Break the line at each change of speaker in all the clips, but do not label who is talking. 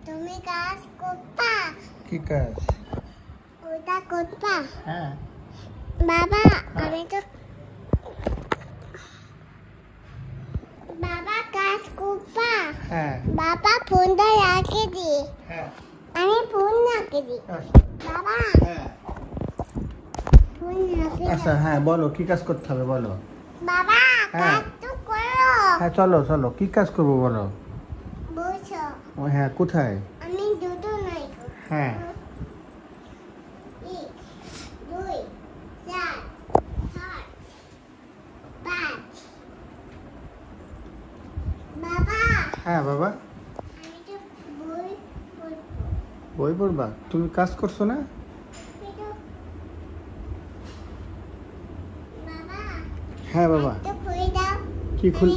তুমি কাজ করবা?
কি কাজ?
ওটা করবা?
হ্যাঁ
বাবা আমি তো বাবা কাজ করবা?
হ্যাঁ
বাবা ফোনটা রাখে দি।
হ্যাঁ
আমি ফোন রাখে দি। বাবা
হ্যাঁ
ফোন রাখে
আচ্ছা হ্যাঁ বলো কি কাজ করতে হবে বলো।
বাবা
হ্যাঁ।
কাজ তো করো।
হ্যাঁ চলো চলো কি কাজ করবো বলো।
বসো।
ও হ্যাঁ কোথায়?
আমি দুটো নাই।
হ্যাঁ
1 2 4 5 5 বাবা
হ্যাঁ বাবা
আমি তো বই পড়বো।
বই পড়বা? তুমি কাজ করছো না?
বাবা
হ্যাঁ বাবা
তো বই দাও।
কি খুল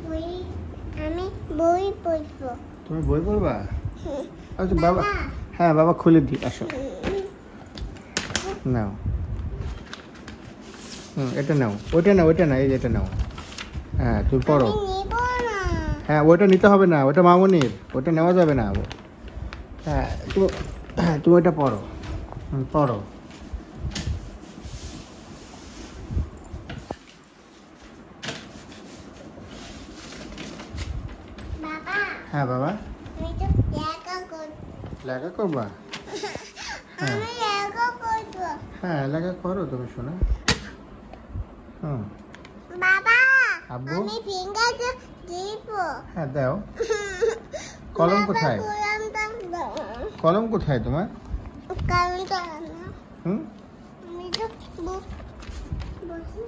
বই আমি বই পড়বো।
তুমি বই পড়বা? আচ্ছা বাবা হ্যাঁ বাবা খুলে দিই আসো নাও এটা নাও ওইটা নাও ওইটা না এই যে এটা নাও হ্যাঁ তুমি পড়ো।
আমি নিব না।
হ্যাঁ ওইটা নিতে হবে না ওইটা মামুনির ওইটা নেওয়া যাবে না হ্যাঁ তুমি ওইটা পড়ো পড়ো।
বাবা
হ্যাঁ বাবা
আমি তো লেখা করব।
লেখা করবা?
আমি লেখা করব।
হ্যাঁ লেখা করো তুমি শোনা। হুম
বাবা
আব্বু?
আমি ফিঙ্গার দিব।
হ্যাঁ দাও। কলম কোথায়?
কলমটা দাও।
কলম কোথায় তোমার?
কলমটা না।
হুম
আমি তো বসি।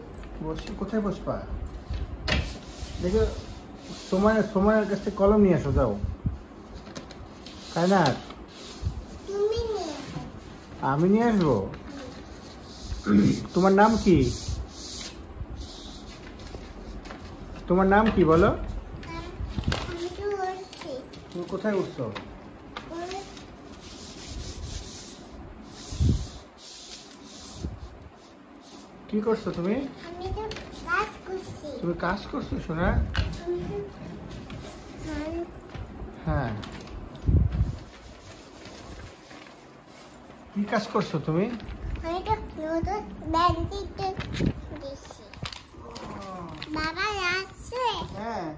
বসি কোথায় বসবা? দেখো সময়ের কাছ থেকে কলম নিয়ে আসো যাও। তাই না
তুমি নিয়ে
আমি নিয়ে আসবো। তোমার নাম কি? তোমার নাম কি বলো?
আমি তো বসছি।
তুমি কোথায় উঠছো? কি করছো তুমি?
আমি তো কাজ করছি।
তুমি কাজ করছো শোনা? হ্যাঁ কি কাজ করছো তুমি?
আমি তো নতুন ব্যাগ দিতে দিচ্ছি। বাবা আসছে।
হ্যাঁ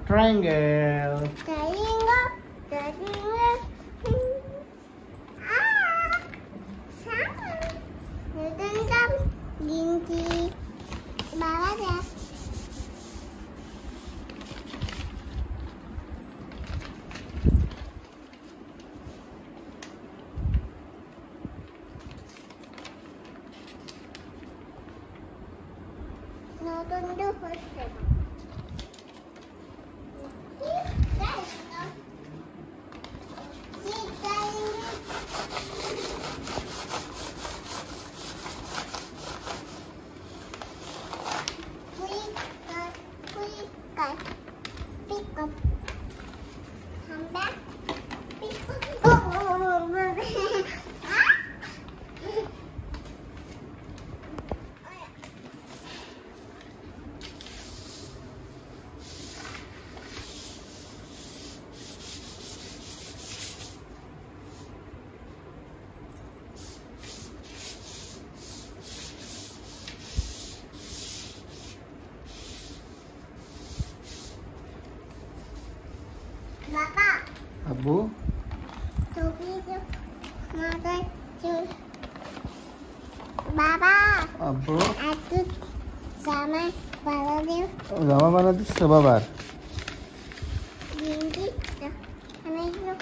triangle
Triangle. Ginti. Bawa ya. Nonton dulu. Pick up. Come back. Pick up. Bapak.
আব্বু
Topi itu makan jus. Baba,
আব্বু
aku sama balonnya
জামা বানা দিচ্ছ বাবার?
gini. Sama itu